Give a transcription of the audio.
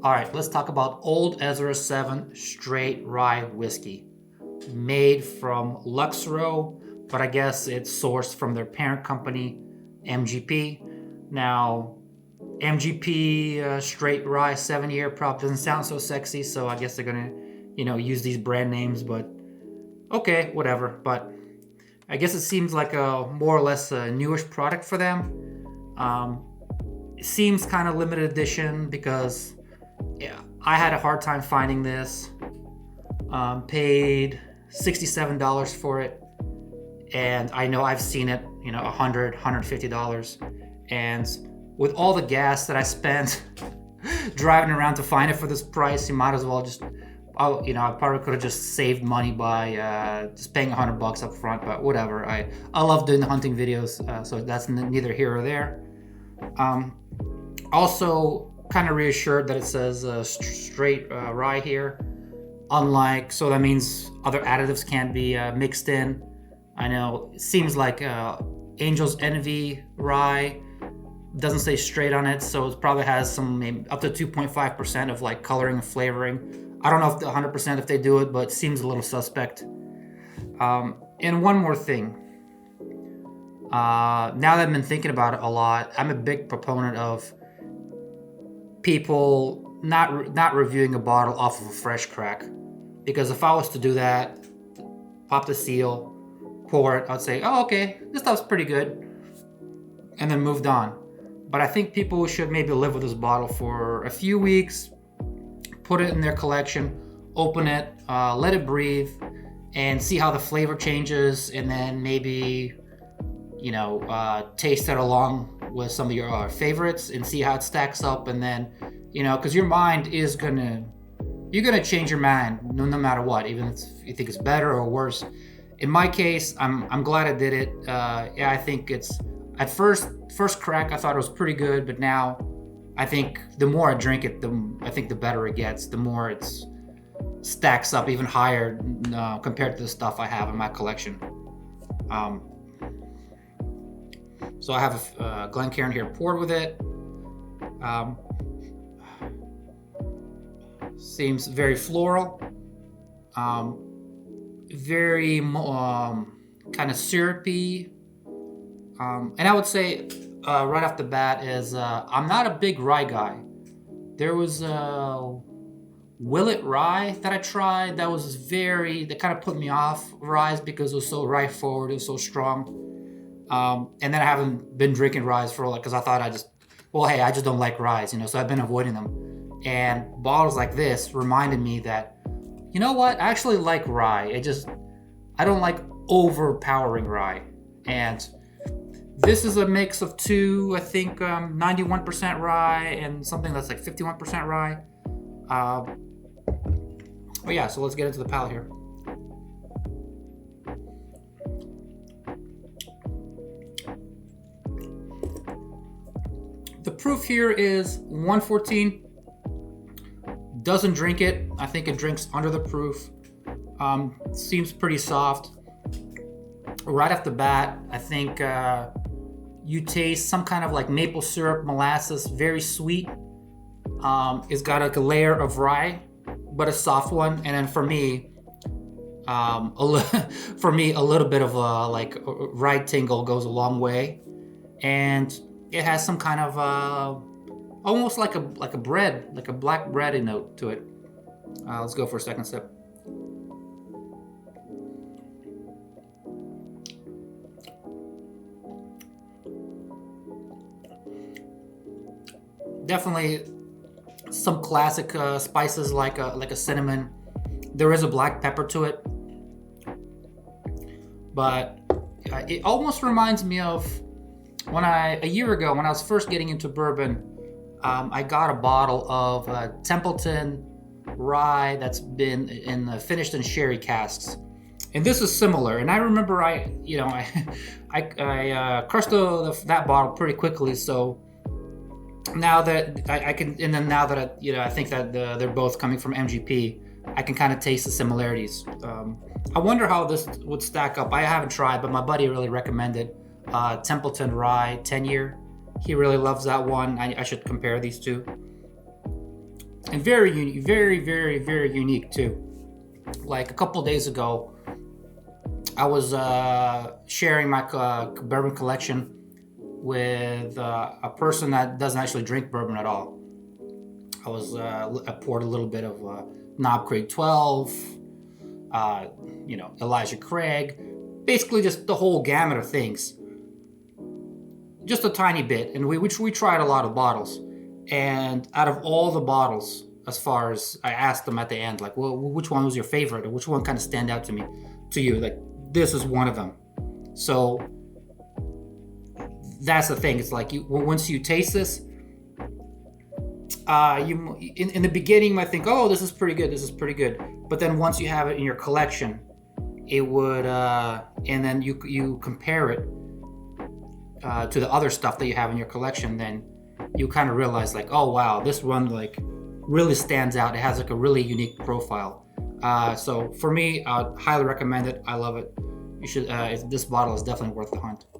All right, let's talk about Old Ezra 7 Straight Rye Whiskey. Made from Luxro, but I guess it's sourced from their parent company, MGP. Now, MGP Straight Rye 7 year probably doesn't sound so sexy, so I guess they're gonna, use these brand names, but okay, whatever. But I guess it seems like a more or less a newish product for them. It seems kind of limited edition because yeah, I had a hard time finding this. Paid $67 for it, and I know I've seen it, $150. And with all the gas that I spent driving around to find it for this price, you might as well just, I probably could have just saved money by just paying $100 up front. But whatever, I love doing the hunting videos, so that's neither here or there. Also, kind of reassured that it says straight rye here. Unlike, so that means other additives can be mixed in. I know it seems like Angel's Envy rye doesn't say straight on it, so it probably has some maybe up to 2.5% of like coloring and flavoring. I don't know if 100% if they do it, but it seems a little suspect. And one more thing. Now that I've been thinking about it a lot, I'm a big proponent of people not reviewing a bottle off of a fresh crack, because if I was to do that, pop the seal, pour it, I'd say, oh, okay, this stuff's pretty good, and then moved on. But I think people should maybe live with this bottle for a few weeks, put it in their collection, open it, let it breathe, and see how the flavor changes, and then maybe taste it along with some of your favorites and see how it stacks up. And then because your mind is you're gonna change your mind no matter what, even if you think it's better or worse. In my case, I'm glad I did it. Yeah, I think it's at first crack I thought it was pretty good, but now I think the more I drink it, I think the better it gets, the more it stacks up even higher compared to the stuff I have in my collection. So I have a Glencairn here poured with it. Seems very floral, very kind of syrupy. And I would say right off the bat is I'm not a big rye guy. There was Willet rye that I tried that kind of put me off ryes because it was so rye forward, it was so strong. And then I haven't been drinking ryes because I thought I just don't like ryes, so I've been avoiding them. And bottles like this reminded me that, you know what, I actually like rye. I don't like overpowering rye. And this is a mix of two, I think 91% rye and something that's like 51% rye. But yeah, so let's get into the palate here. The proof here is 114. Doesn't drink it. I think it drinks under the proof. Seems pretty soft. Right off the bat, I think you taste some kind of like maple syrup, molasses, very sweet. It's got like a layer of rye, but a soft one. And then for me, a little bit of a rye tingle goes a long way. And it has some kind of almost like a bread, like a black bready note to it. Let's go for a second sip. Definitely some classic spices like a cinnamon. There is a black pepper to it, but it almost reminds me of a year ago when I was first getting into bourbon. I got a bottle of Templeton rye that's been finished in sherry casks, and this is similar. And I remember I crushed that bottle pretty quickly. So now that I can, and then now that I think that they're both coming from MGP, I can kind of taste the similarities. I wonder how this would stack up. I haven't tried, but my buddy really recommended Templeton Rye 10-year. He really loves that one. I should compare these two. and very unique, very unique too. Like a couple days ago, I was sharing my bourbon collection with a person that doesn't actually drink bourbon at all. I poured a little bit of Knob Creek 12, Elijah Craig, basically just the whole gamut of things. Just a tiny bit, and we tried a lot of bottles, and out of all the bottles, as far as I asked them at the end, like, well, which one was your favorite, or which one kind of stand out to you? Like, this is one of them. So that's the thing. It's like once you taste this, you in the beginning you might think, oh, this is pretty good. But then once you have it in your collection, it would, and then you compare it to the other stuff that you have in your collection, then you kind of realize like, oh wow, this one like really stands out. It has like a really unique profile. So for me, I highly recommend it. I love it. You should. This bottle is definitely worth the hunt.